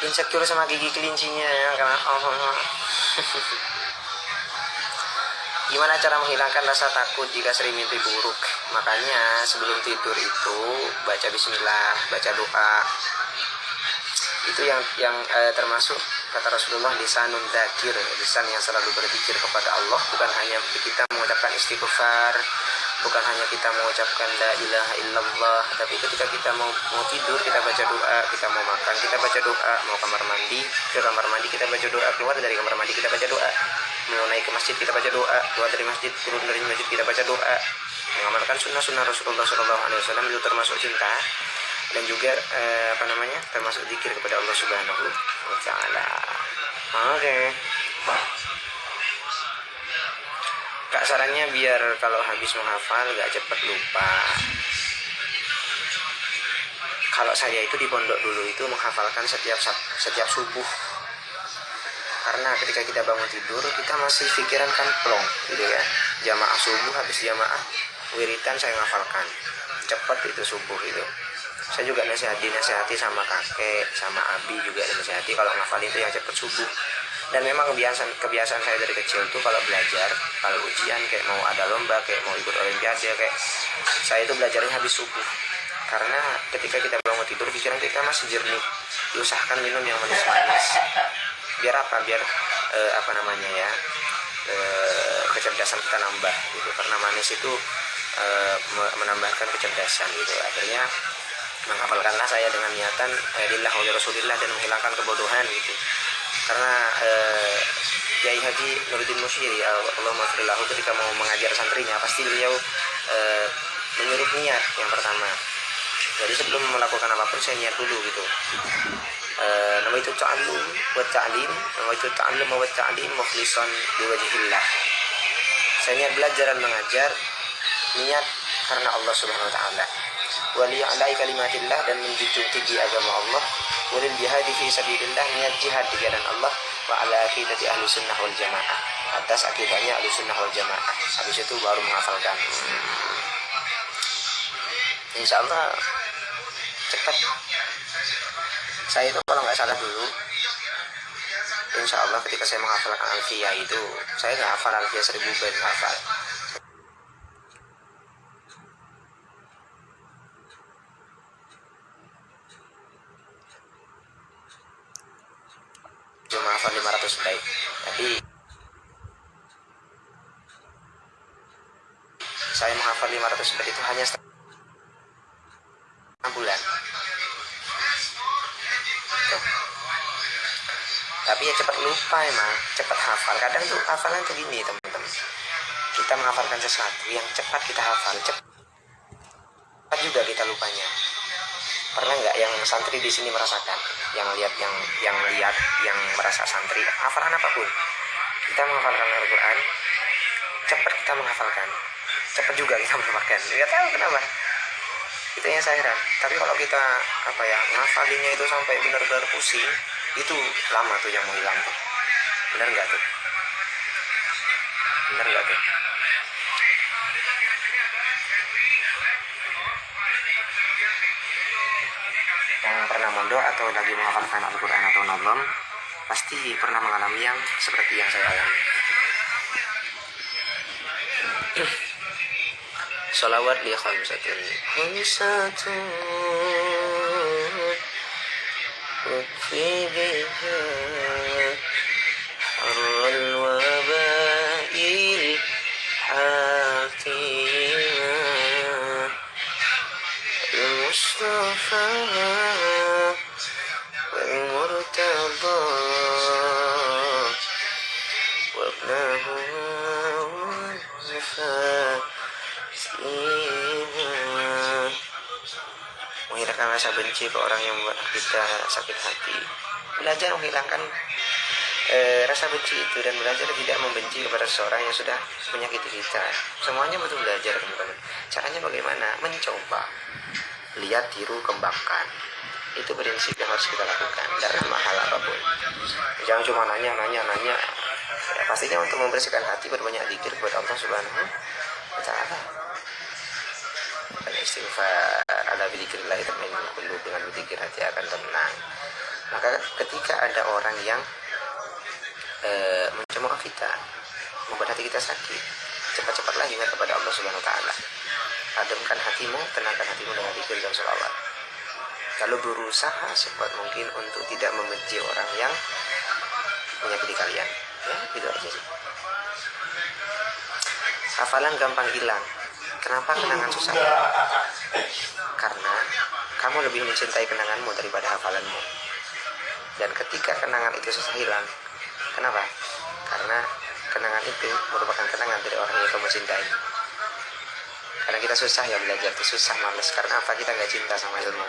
insecure sama gigi kelincinya ya, karena gimana cara menghilangkan rasa takut jika sering mimpi buruk? Makanya sebelum tidur itu baca bismillah, baca doa. Itu yang termasuk kata Rasulullah, lisanun dzakir, lisan yang selalu berzikir kepada Allah. Bukan hanya kita mengucapkan istighfar, bukan hanya kita mengucapkan la ilaha illallah, tapi ketika kita mau tidur kita baca doa, kita mau makan kita baca doa, mau ke kamar mandi kita baca doa, keluar dari kamar mandi kita baca doa, mau naik ke masjid kita baca doa, keluar dari masjid, turun dari masjid kita baca doa. Mengamalkan sunnah Rasulullah SAW itu termasuk cinta, dan juga termasuk zikir kepada Allah Subhanahu wa Ta'ala. Oke. Kak, sarannya biar kalau habis menghafal gak cepat lupa. Kalau saya itu di pondok dulu itu menghafalkan setiap subuh. Karena ketika kita bangun tidur kita masih pikiran kan plong gitu ya. Jamaah subuh, habis jamaah wiritan saya menghafalkan. Cepat itu subuh itu. Saya juga nasihati sama kakek, sama abi juga nasihati kalau ngafalin itu yang cepat subuh. Dan memang kebiasaan saya dari kecil tuh kalau belajar, kalau ujian kayak mau ada lomba, kayak mau ikut olimpiade, kayak saya itu belajarnya habis subuh. Karena ketika kita bangun tidur pikiran kita masih jernih. Diusahakan minum yang manis-manis. Biar apa? Biar kecerdasan kita nambah gitu. Karena manis itu menambahkan kecerdasan gitu. Akhirnya menghafalkanlah saya dengan niatan lillah wa rasulillah dan menghilangkan kebodohan gitu. Karena Kiai Haji Nuruddin Musyiri Allahumma firlahu ketika mau mengajar santrinya pasti beliau menyuruh niat yang pertama. Jadi sebelum melakukan apapun saya niat dulu gitu. Nawaitu ta'allum wa ta'lim, nawaitu ta'allum wa ta'lim mukhlishan liwajhillah. Saya niat belajar dan mengajar, niat karena Allah Subhanahu wa taala. Wa liya'la'i kalimatillah, dan menjunjung tinggi agama Allah. Walil jihadi fi sabilillah, niat jihad di jalan Allah. Wa ala aqidati ahli sunnah wal jamaah, atas akidahnya ahli sunnah wal jamaah. Habis itu baru menghafalkan. Insyaallah cepat. Saya itu kalau nggak salah dulu, insyaallah ketika saya menghafalkan Alfiyah itu, saya nggak hafal Alfiyah 1000 bait, nggak hafal. Cuma hafal 500 bait. Tapi saya menghafal 500 bait itu hanya setengah bulan. Tapi ya cepat lupa, emang cepat hafal. Kadang tuh hafalan tuh gini teman-teman, kita menghafalkan sesuatu yang cepat kita hafal, cepat juga kita lupanya. Pernah nggak yang santri di sini merasakan, yang merasa santri hafalan apapun, kita menghafalkan Al-Quran cepat, kita menghafalkan cepat juga kita melupakan. Nggak tahu kenapa, itu yang saya heran. Tapi kalau kita ngafalinnya itu sampai benar-benar pusing, itu lama tuh yang mau hilang tuh. Benar nggak tuh? Yang pernah mondok atau lagi menghafalkan Al-Quran atau nazam pasti pernah mengalami yang seperti yang saya alami. Sholawat li khamsatun Lutfi biha harral wabail hatimah Al-Mustafa wal-Murtada wabnahu wal-Fatimah. Menghilangkan rasa benci ke orang yang membuat kita sakit hati. Belajar menghilangkan rasa benci itu, dan belajar tidak membenci kepada seseorang yang sudah menyakiti kita. Semuanya butuh belajar teman-teman. Caranya bagaimana? Mencoba, lihat, tiru, kembangkan. Itu prinsip yang harus kita lakukan dalam hal apapun. Jangan cuma nanya. Ya, pastinya untuk membersihkan hati berbanyak zikir kepada Allah Subhanahu wa Ta'ala. Istighfar ala dzikrillah tatma'innul qulub, dengan berzikir hati akan tenang. Maka ketika ada orang yang mencemooh kita, membuat hati kita sakit, cepat-cepatlah ingat kepada Allah Subhanahu wa taala. Ademkan hatimu, tenangkan hatimu dengan zikir dan sholawat. Lalu berusaha sekuat mungkin untuk tidak membenci orang yang menyakiti kalian. Ya, gitu aja sih. Hafalan gampang hilang. Kenapa kenangan susah? Karena kamu lebih mencintai kenanganmu daripada hafalanmu. Dan ketika kenangan itu susah hilang, kenapa? Karena kenangan itu merupakan kenangan dari orang yang kamu cintai. Karena kita susah ya belajar itu, susah, males. Karena apa? Kita gak cinta sama ilmu.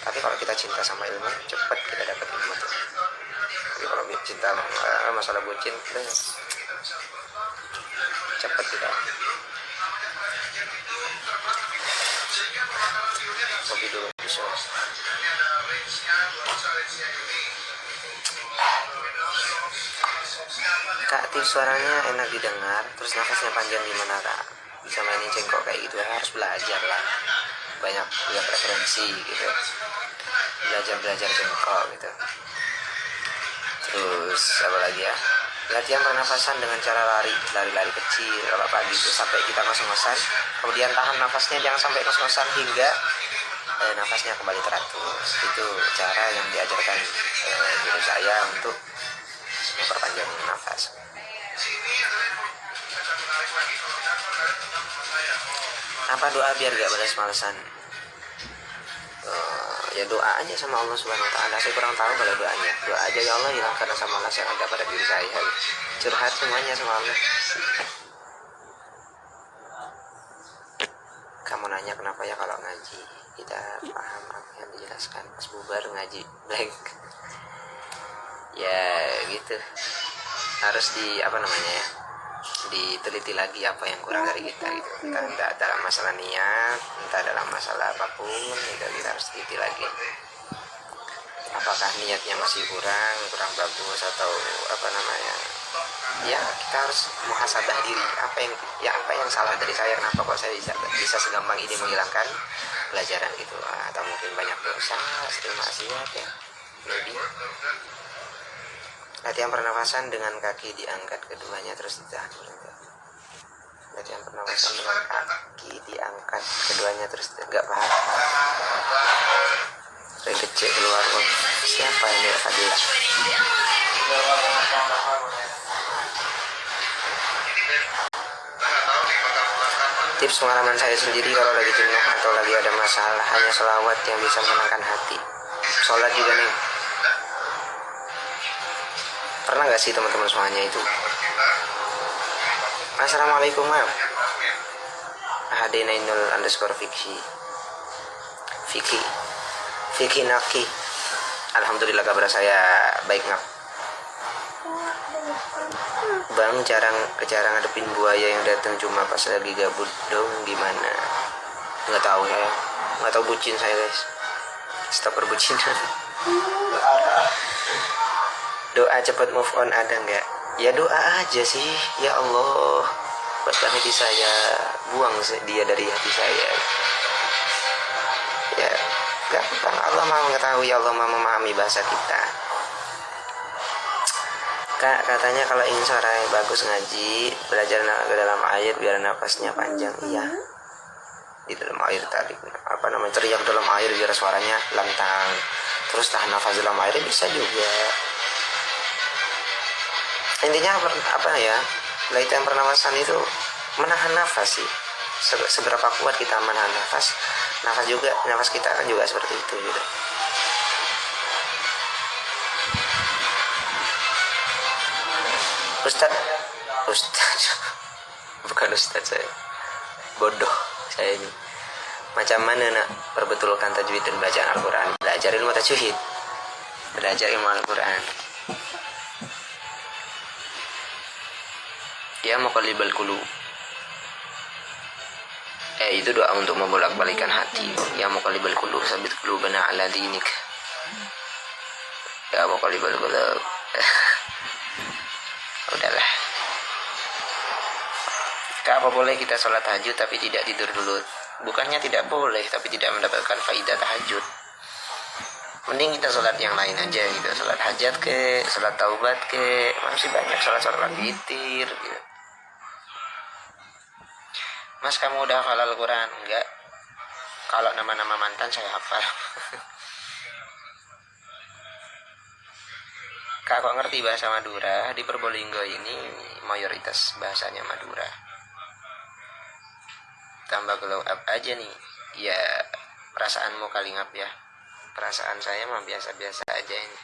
Tapi kalau kita cinta sama ilmu, cepat kita dapat ilmu itu. Tapi kalau cinta masalah bucin, cepat kita. Kopi dulu bisa. Kak, tips suaranya enak didengar, terus nafasnya panjang gimana kak? Bisa mainin cengkok kayak gitu, harus belajar lah. Banyak lihat referensi gitu, belajar cengkok gitu. Terus apa lagi ya, latihan pernafasan dengan cara lari kecil kalau pagi itu sampai kita ngos-ngosan, kemudian tahan nafasnya, jangan sampai ngos-ngosan hingga nafasnya kembali teratur. Itu cara yang diajarkan guru saya untuk memperpanjang nafas. Apa doa biar gak balas-malesan? Ya doa aja sama Allah Subhanahu wa taala. Saya kurang tahu kalau doanya. Doa aja, ya Allah hilangkan rasa malas yang ada pada diri saya. Curhat semuanya sama Allah. Kamu nanya kenapa ya kalau ngaji kita paham apa yang dijelaskan, pas bubar ngaji blank. Ya gitu. Harus diteliti lagi apa yang kurang dari kita gitu. Entah dalam masalah niat, entah dalam masalah apapun gitu, kita harus teliti lagi. Apakah niatnya masih kurang bagus atau ya kita harus muhasabah diri. Apa yang salah dari saya, kenapa kok saya bisa segampang ini menghilangkan pelajaran gitu. Atau mungkin banyak dosa, sering maksiat ya, maybe. Latihan pernafasan dengan kaki diangkat keduanya terus ditahan. Latihan pernafasan dengan kaki diangkat keduanya terus enggak paham. Saya kecil keluar. Siapa ini hadir? Tips pengalaman saya sendiri kalau lagi jenuh atau lagi ada masalah, hanya sholawat yang bisa menenangkan hati. Sholat juga nih. Pernah gak sih teman-teman semuanya itu? Assalamualaikum mam. @9_Fikhi Naki. Alhamdulillah kabar saya baik ngap. Bang, jarang ngadepin buaya yang datang cuma pas lagi gabut dong, gimana? Nggak tahu ya, nggak tahu bucin saya guys. Stop perbucinan. Doa cepat move on ada nggak? Ya doa aja sih, ya Allah, buatkan hati saya, buang dia dari hati saya. Ya gampang, Allah maha mengetahui, Allah maha memahami bahasa kita. Kak, katanya kalau ingin suara yang bagus ngaji, belajar ke dalam air biar nafasnya panjang. Iya, di dalam air tadi teriak dalam air biar suaranya lantang. Terus tahan nafas dalam air bisa juga. Intinya latihan pernafasan itu menahan nafas sih. Seberapa kuat kita menahan nafas kita kan juga seperti itu gitu. Ustaz bukan Ustaz, saya bodoh saya ini. Macam mana nak perbetulkan tajwid dan bacaan Al-Quran? Belajar ilmu tajwid, belajar ilmu Al-Quran. Ya muqallibal qulub, itu doa untuk membolak-balikan hati. Ya muqallibal qulub sabit qulubana ala dinik. Ya muqallibal qulub. Udahlah. Apa boleh kita sholat tahajud tapi tidak tidur dulu? Bukannya tidak boleh, tapi tidak mendapatkan faidah tahajud. Mending kita sholat yang lain aja gitu, sholat hajat ke, sholat taubat ke, masih banyak sholat witir gitu. Mas, kamu udah hafal Al-Quran? Enggak. Kalau nama-nama mantan saya hafal. Kak, kok ngerti bahasa Madura? Di Probolinggo ini mayoritas bahasanya Madura. Tambah glow up aja nih. Ya, perasaanmu kali ngap ya. Perasaan saya mah biasa-biasa aja ini.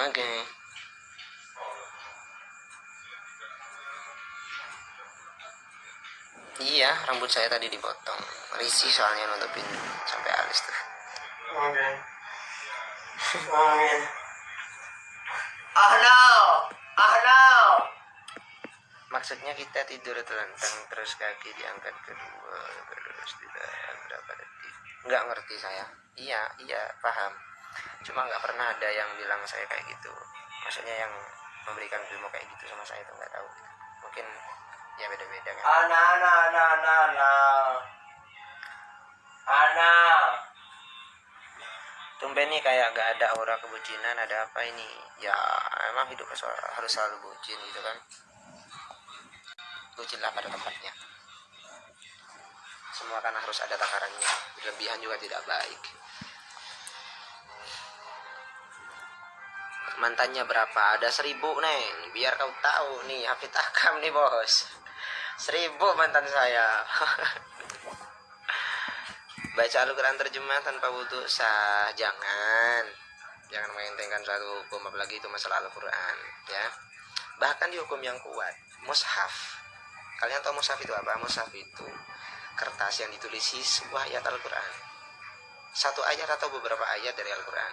Oke. Iya, rambut saya tadi dipotong. Risih soalnya nutupin sampai alis tuh. Oke. Oke. No. Maksudnya kita tidur telentang terus kaki diangkat kedua terus tidak berapa detik. Nggak ngerti saya. Iya paham. Cuma nggak pernah ada yang bilang saya kayak gitu. Maksudnya yang memberikan ilmu kayak gitu sama saya itu nggak tahu. Mungkin ya beda-beda kan. Tumben nih kayak gak ada aura kebucinan, ada apa ini? Ya emang hidup harus selalu bucin gitu kan. Bucinlah pada tempatnya. Semua kan harus ada takarannya. Berlebihan juga tidak baik. Mantannya berapa? Ada 1000 neng. Biar kau tahu nih, Hafid Akam nih bos. 1000 mantan saya. Baca Al-Quran terjemah tanpa wudu sah. Jangan mengentengkan suatu hukum, apalagi itu masalah Al-Quran ya. Bahkan di hukum yang kuat, mushaf. Kalian tahu mushaf itu apa? Mushaf itu kertas yang ditulisi sebuah ayat Al-Quran, satu ayat atau beberapa ayat dari Al-Quran,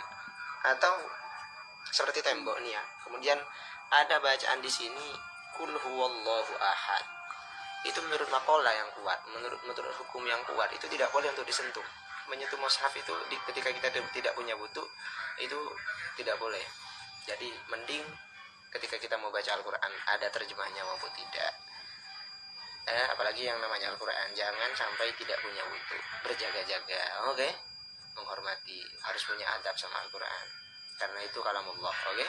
atau seperti tembok nih ya. Kemudian ada bacaan di sini Qul huwallahu ahad. Itu menurut makalah yang kuat, menurut hukum yang kuat, itu tidak boleh untuk disentuh. Menyentuh mushaf itu ketika kita tidak punya wudu itu tidak boleh. Jadi mending ketika kita mau baca Al-Quran ada terjemahnya maupun tidak. Apalagi yang namanya Al-Quran, jangan sampai tidak punya wudu. Berjaga-jaga, oke? Menghormati, harus punya adab sama Al-Quran. Karena itu kalamullah, oke?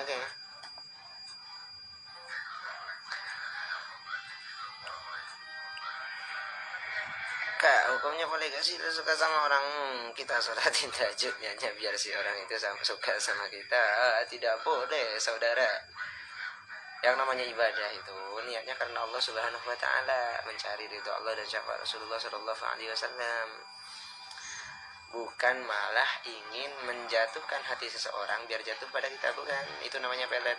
Oke. Kak, hukumnya boleh gak sih suka sama orang kita sholatin tahajudnya biar si orang itu suka sama kita? Tidak boleh saudara. Yang namanya ibadah itu niatnya karena Allah Subhanahu wa taala, mencari ridho Allah dan syafaat Rasulullah sallallahu alaihi wasallam. Bukan malah ingin menjatuhkan hati seseorang biar jatuh pada kita, bukan. Itu namanya pelet.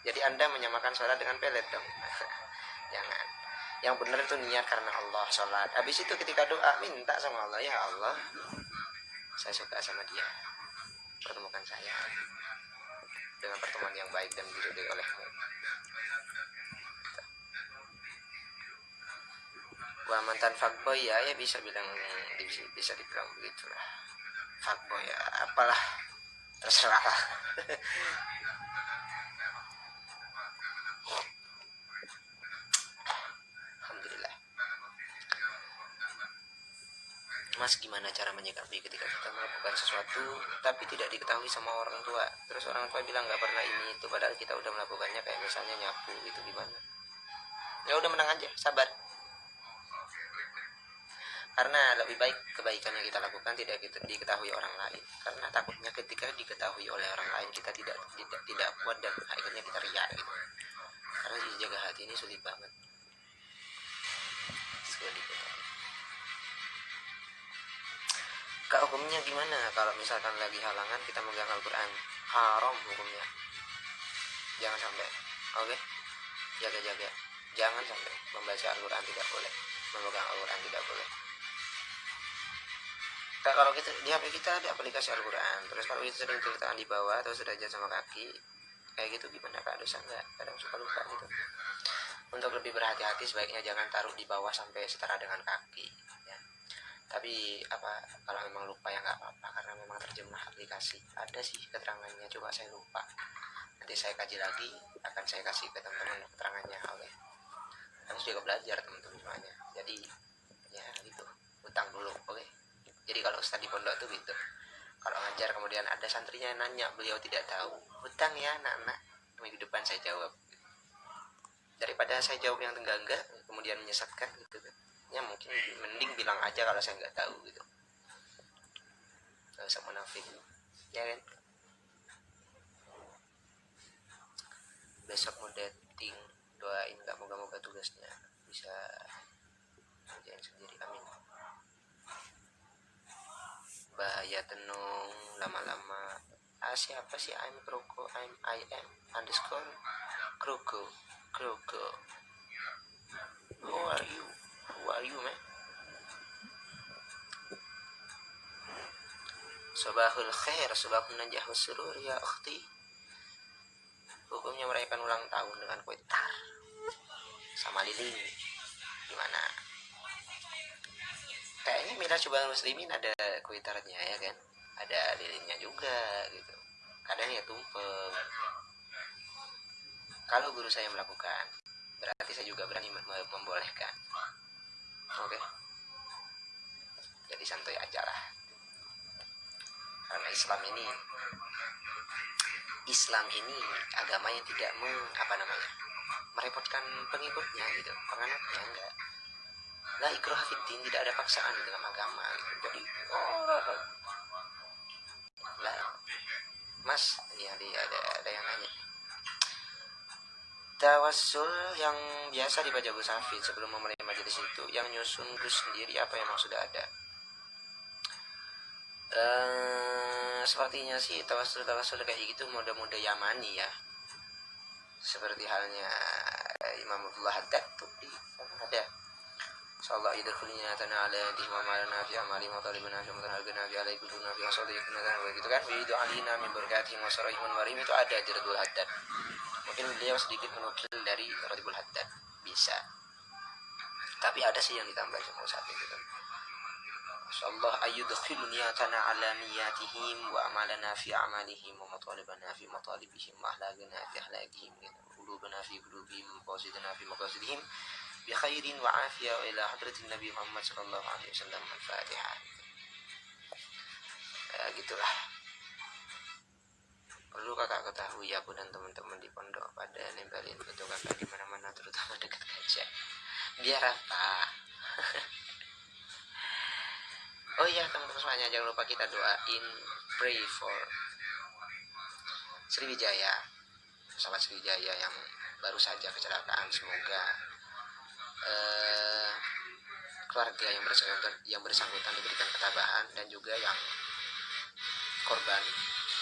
Jadi Anda menyamakan sholat dengan pelet dong. Jangan. Yang benar itu niat karena Allah, sholat. Habis itu ketika doa minta sama Allah, ya Allah, saya suka sama dia, pertemukan saya dengan pertemuan yang baik dan diridhoi olehmu. Wah, mantan fuckboy ya bisa dibilang begitulah. Fuckboy ya apalah, terserah lah. Alhamdulillah. Mas, gimana cara menyikapi ketika kita melakukan sesuatu tapi tidak diketahui sama orang tua, terus orang tua bilang nggak pernah ini itu, padahal kita udah melakukannya, kayak misalnya nyapu itu, gimana? Ya udah, menang aja, sabar. Karena lebih baik kebaikan yang kita lakukan tidak diketahui orang lain, karena takutnya ketika diketahui oleh orang lain kita tidak kuat dan akhirnya kita riak gitu. Karena jaga hati ini sulit banget. Kak, hukumnya gimana kalau misalkan lagi halangan kita megang Al-Quran? Haram hukumnya, jangan sampai. Oke? Jaga-jaga, jangan sampai membaca Al-Quran tidak boleh, memegang Al-Quran tidak boleh. Kalau kita di HP kita ada aplikasi Al-Quran, terus kalau itu sering diletakkan di bawah atau sederajat sama kaki kayak gitu, gimana Kak, dosa nggak? Kadang suka lupa gitu. Untuk lebih berhati-hati sebaiknya jangan taruh di bawah sampai setara dengan kaki ya. Tapi kalau memang lupa ya nggak apa-apa, karena memang terjemah aplikasi ada sih keterangannya, coba saya lupa, nanti saya kaji lagi, akan saya kasih ke teman-teman keterangannya. Oke, harus juga belajar teman-teman semuanya. Jadi ya gitu, utang dulu. Oke, jadi kalau ustadz di pondok tuh gitu. Kalau ngajar kemudian ada santrinya nanya, beliau tidak tahu, hutang ya anak-anak, minggu depan saya jawab. Daripada saya jawab yang enggak kemudian menyesatkan gitu kan. Ya mungkin mending bilang aja kalau saya nggak tahu gitu. Gak usah munafik, ya kan? Besok mau dating, doain nggak, moga-moga tugasnya bisa kerjain sendiri, amin. Bahaya tenung lama-lama. Siapa sih I am underscore Kroko. Who are you man? Sabahul khair, sabahun najah surur ya ukhti. Hukumnya merayakan ulang tahun dengan kue tar sama lilin gimana? Kayaknya Mila Coba Muslimin ada kue tarnya ya kan? Ada lilinnya juga gitu. Kadang ya tumpeng. Kalau guru saya melakukan, berarti saya juga berani membolehkan. Oke. Jadi santai aja lah. Karena Islam ini agama yang tidak merepotkan pengikutnya gitu, penganutnya enggak. La ikraha fiddin, tidak ada paksaan dalam agama gitu. Jadi Mas, ini ada yang nanya. Tawassul yang biasa dibaca Gus Hafid sebelum memulai majelis itu, yang nyusun Gus sendiri apa yang sudah ada? Sepertinya sih tawassul kayak gitu mode-mode Yamani ya. Seperti halnya Imam Abdullah Haddad tuh ada. Insyaallah idkhulnya tanah ala di mamalana fi amali matalibana fi mutanagana fi alaihi kuluna fi asadikuna gitu kan. Bi alina min barakatihi wa sarihun warim itu ada di Radul Haddad. Mungkin beliau sedikit menukil dari Radul Haddad, bisa. Tapi ada sih yang ditambah sama Ustaz itu kan. Insyaallah ayyudkhiluni tanah ala niyatihim wa amalana fi amalihim wa matalibana fi matalibihim wa ahlakana fi ahlakihim wa qulubana fi qulubihim wa qasidana fi maqasidihim bi khairin wa afiyah wa ila hadratin Nabi Muhammad sallallahu alaihi wasallam. Al-Fatihah. Gitulah. Perlu kakak ketahui ya, aku dan teman-teman di pondok pada nempelin foto kakak di mana-mana, terutama dekat kaca. Biar apa? Oh iya teman-teman semuanya, jangan lupa kita doain, pray for Sriwijaya, pesawat Sriwijaya yang baru saja kecelakaan. Semoga keluarga yang bersangkutan diberikan ketabahan, dan juga yang korban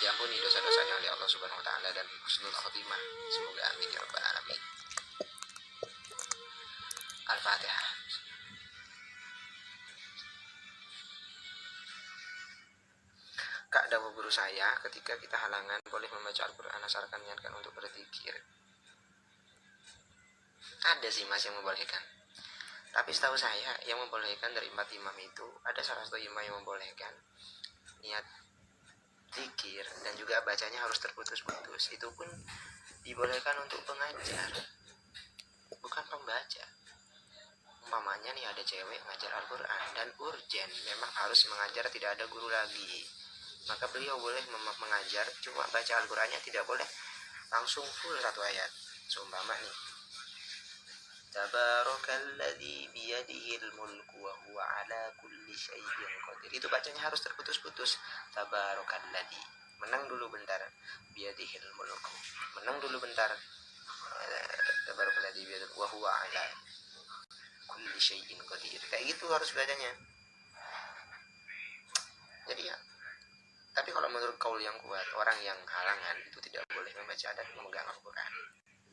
diampuni dosa-dosanya oleh Allah Subhanahu wa taala dan husnul khotimah. Semoga amin ya rabbal alamin. Al-Fatihah. Kak, dawuh guru saya, ketika kita halangan boleh membaca Al-Quran asalkan niatkan untuk berzikir. Ada sih mas yang membolehkan. Tapi setahu saya yang membolehkan dari 4 imam itu, ada salah satu imam yang membolehkan niat zikir dan juga bacanya harus terputus-putus. Itu pun dibolehkan untuk pengajar, bukan pembaca. Umpamanya nih ada cewek ngajar Al-Quran dan urgen, memang harus mengajar, tidak ada guru lagi, maka beliau boleh mengajar, cuma baca Al-Qurannya tidak boleh langsung full satu ayat. Seumpama nih, Tabarakalladzi biyadihil mulku wa huwa ala kulli syai'in qadir. Itu bacanya harus terputus-putus. Tabarakalladzi. Menang dulu bentar. Biyadihil mulku. Menang dulu bentar. Tabarakalladzi biyadihil wa huwa ala kulli syai'in qadir. Kayak gitu harus bacanya. Jadi ya. Tapi kalau menurut kaul yang kuat, orang yang halangan itu tidak boleh membaca dan memegang Al-Quran.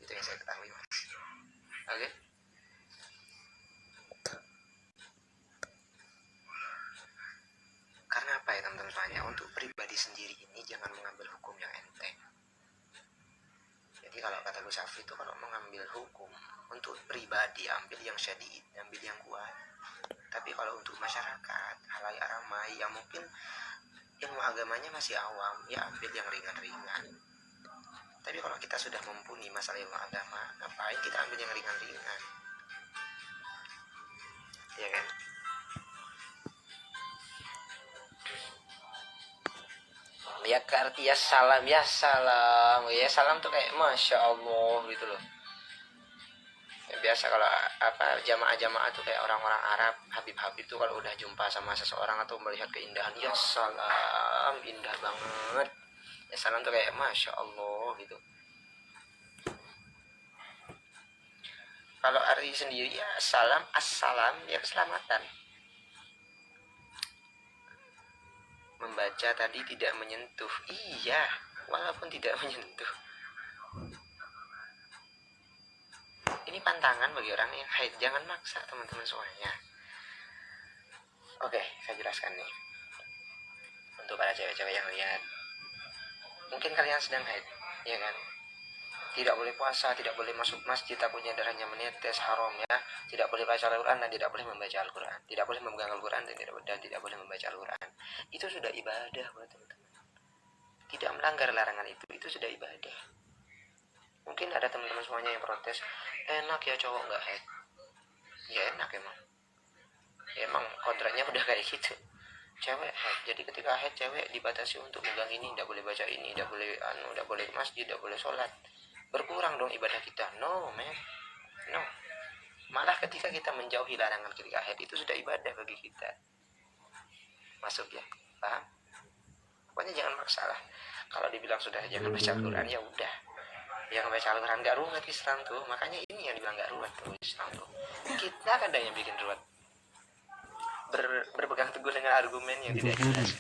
Itu yang saya ketahui mas. Oke. Karena apa ya teman-teman semuanya, untuk pribadi sendiri ini jangan mengambil hukum yang enteng. Jadi kalau kata Gus Safi itu, kalau mengambil hukum untuk pribadi ambil yang syadid, ambil yang kuat. Tapi kalau untuk masyarakat, halayak ramai yang mungkin ilmu agamanya masih awam, ya ambil yang ringan-ringan. Tapi kalau kita sudah mumpuni masalah ilmu agama, ngapain kita ambil yang ringan-ringan? Ya kan? ya ke arti ya salam, ya salam, ya salam tuh kayak masya Allah gitu loh. Biasa kalau apa jamaah-jamaah tuh kayak orang-orang Arab, Habib-habib tuh kalau udah jumpa sama seseorang atau melihat keindahan, ya salam, indah banget. Ya salam tuh kayak masya Allah gitu. Kalau arti sendiri ya salam, assalam, ya keselamatan. Membaca tadi tidak menyentuh, iya, walaupun tidak menyentuh. Ini pantangan bagi orang yang haid, jangan maksa teman-teman semuanya. Oke, saya jelaskan nih. Untuk para cewek-cewek yang lihat, mungkin kalian sedang haid, ya kan? Tidak boleh puasa, tidak boleh masuk masjid, takutnya darahnya menetes, haram ya. Tidak boleh baca Al-Quran dan tidak boleh membaca Al-Quran. Tidak boleh memegang Al-Quran dan tidak boleh membaca Al-Quran. Itu sudah ibadah buat teman-teman. Tidak melanggar larangan itu sudah ibadah. Mungkin ada teman-teman semuanya yang protes, enak ya cowok nggak haid. Ya enak emang. Ya, emang kontraknya udah kayak gitu. Cewek haid, jadi ketika haid cewek dibatasi untuk megang ini, tidak boleh baca ini, tidak boleh ke masjid, tidak boleh sholat. Berkurang dong ibadah kita. No man, no. Malah ketika kita menjauhi larangan ketika haid itu sudah ibadah bagi kita. Masuk ya, paham? Pokoknya jangan maksa lah. Kalau dibilang sudah jangan baca Al-Quran, ya udah. Jangan baca Al-Quran, gak ruwet Islam tuh. Makanya ini yang dibilang gak ruwet tuh Islam tuh. Kita kadang yang bikin ruwet. Berpegang teguh dengan argumen yang tidak jelas.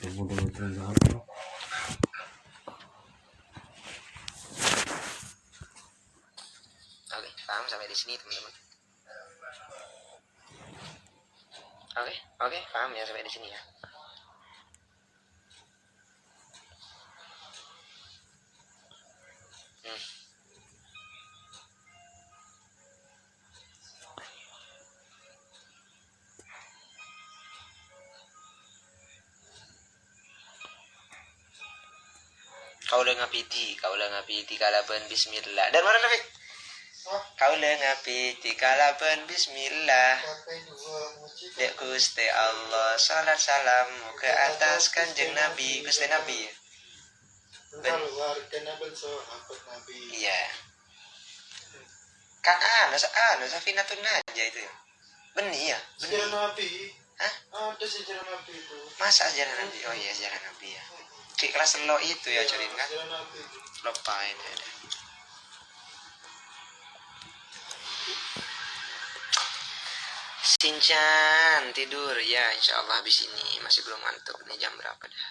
Oke, paham sampai di sini teman-teman. Oke, paham ya sampai di sini ya. Kau ngapiti kalaban bismillah. Dan mana Nabi? Kau ngapiti kalaban bismillah. Dek Gusti Allah, salat salam ke atas Kanjeng Nabi, Gusti Nabi. Iya. Kan Safinatun Najah itu ya. Benih ya? Sejarah Nabi. Hah? Ada sejarah Nabi itu. Masa sejarah Nabi? Oh iya, sejarah Nabi ya. Di kelas lo itu ya, cariin kan? Lupain ya. Sinchan tidur ya, insya Allah habis ini masih belum ngantuk. Ini jam berapa dah?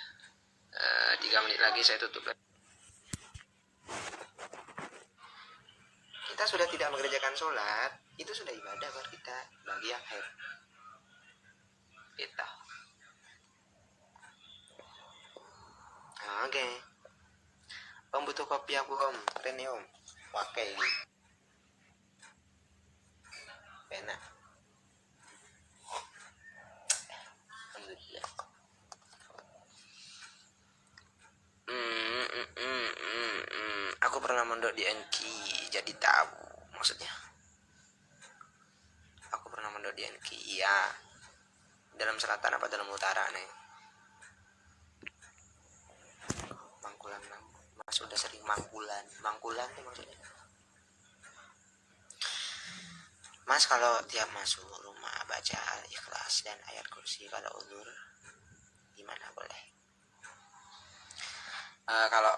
3 menit lagi saya tutup. Kita sudah tidak mengerjakan sholat, itu sudah ibadah buat kita bagi yang haid. Kita. Oke. Om butuh kopi aku om, keren nih om. Pakai ini. Enak. Alhamdulillah. Aku pernah mondok di NKI, jadi tahu maksudnya. Aku pernah mondok di NKI, ya. Dalam selatan apa dalam utara nih? Mangkulan, Mas udah sering mangkulan tuh maksudnya. Mas kalau tiap masuk rumah baca Al-Ikhlas dan ayat kursi kalau uzur gimana boleh? Kalau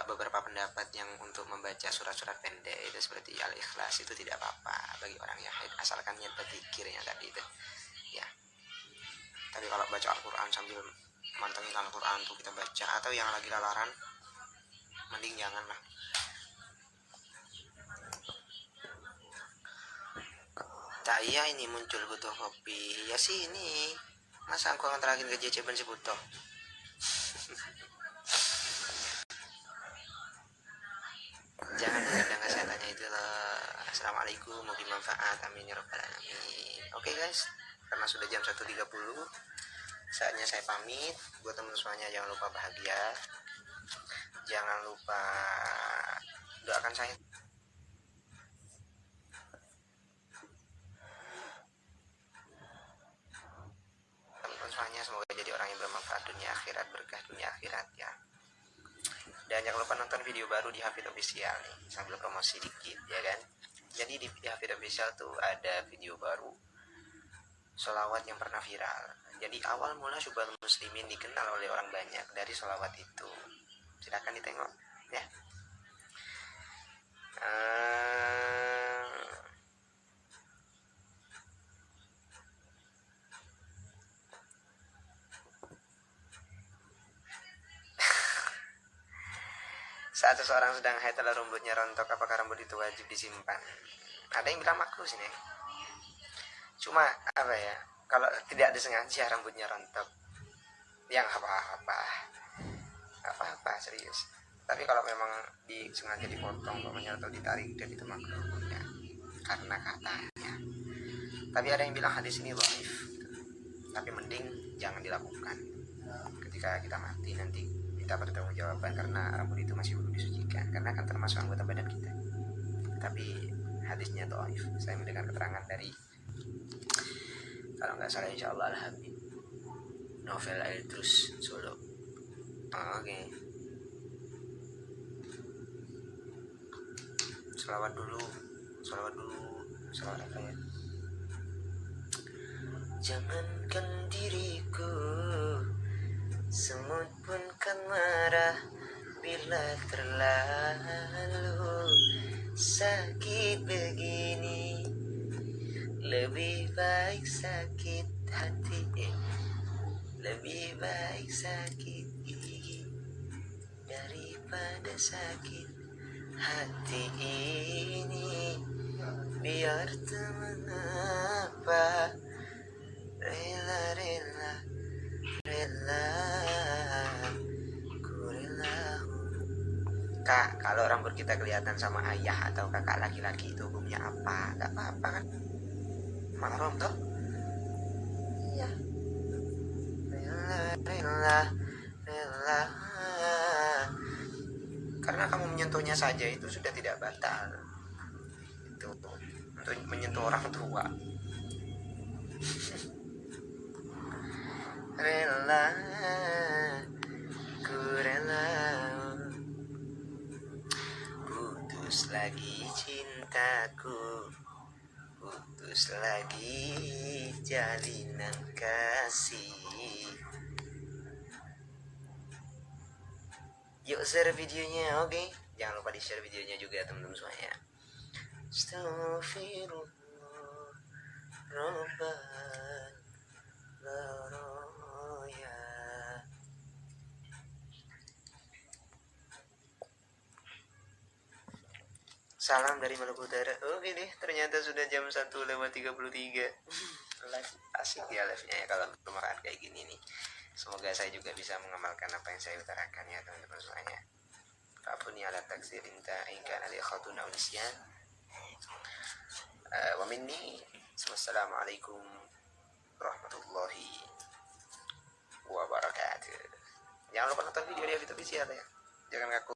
beberapa pendapat yang untuk membaca surat-surat pendek itu seperti Al-Ikhlas itu tidak apa-apa bagi orang yang haid asalkan niat berzikirnya tadi itu ya. Tapi kalau baca Al-Quran sambil mantengin Al-Quran tuh kita baca atau yang lagi lalaran mending jangan lah. Tak iya ini muncul butuh kopi ya sih ini masa aku nganterin ke JC Ben si butuh. Jangan kadang saya tanya itu loh. Assalamualaikum, mau bermanfaat, amin ya rabbal alamin. Oke guys, karena sudah jam 1.30 saatnya saya pamit. Buat teman semuanya jangan lupa bahagia, jangan lupa doakan saya teman-teman semuanya. orang yang bermanfaat dunia akhirat, berkah dunia akhirat ya. Dan jangan lupa nonton video baru di Hafid Official nih, sambil promosi dikit ya kan. Jadi di Hafid Official tuh ada video baru sholawat yang pernah viral. Jadi awal mula Syubhal Muslimin dikenal oleh orang banyak dari sholawat itu. Silahkan ditengok ya. Saat seseorang sedang haid lalu rambutnya rontok, apakah rambut itu wajib disimpan? Ada yang bilang makruh sini. Cuma apa ya, kalau tidak disengaja rambutnya rontok, yang apa serius. Tapi kalau memang disengaja dipotong pokoknya atau ditarik, dan itu makruh ya, karena katanya. Tapi ada yang bilang hadis ini dhaif. Tapi mending jangan dilakukan ketika kita mati nanti, kita bertanggungjawaban karena rambut itu masih belum disucikan, karena akan termasuk anggota badan kita. Tapi hadisnya dhaif. Saya mendengar keterangan dari, kalau nggak salah insyaallah Al-Habib Novel Aidrus Solo. Oke. Selawat dulu. Selawat apa ya? Jangankan diriku, semut pun kan marah bila terlalu sakit begini. Lebih baik sakit hati, lebih baik sakit gigi daripada sakit hati ini. Biar teman apa, rela ku rela. Kak, kalau rambut kita kelihatan sama ayah atau kakak laki-laki itu hukumnya apa? Gak apa-apa kan? Mahram toh? Iya. Rela. Karena kamu menyentuhnya saja itu sudah tidak batal. Itu untuk menyentuh orang tua. Rela, ku rela. Putus lagi cintaku, putus lagi jalinan kasih. Yuk share videonya, oke? Jangan lupa di share videonya juga teman-teman semuanya. Astaghfirullah Rabbal Baraya. Salam dari Maluku Utara. Oke deh, ternyata sudah jam 1:33. Live asik ya live-nya ya kalau makan kayak gini nih. Semoga saya juga bisa mengamalkan apa yang saya utarakan ya teman-teman semuanya. Fa'afuni ala taksir inta ingkan ali khatuna unisyan. Wa minni. Wassalamualaikum warahmatullahi wabarakatuh. Jangan lupa nonton video di Hafid Official ya. Jangan ngaku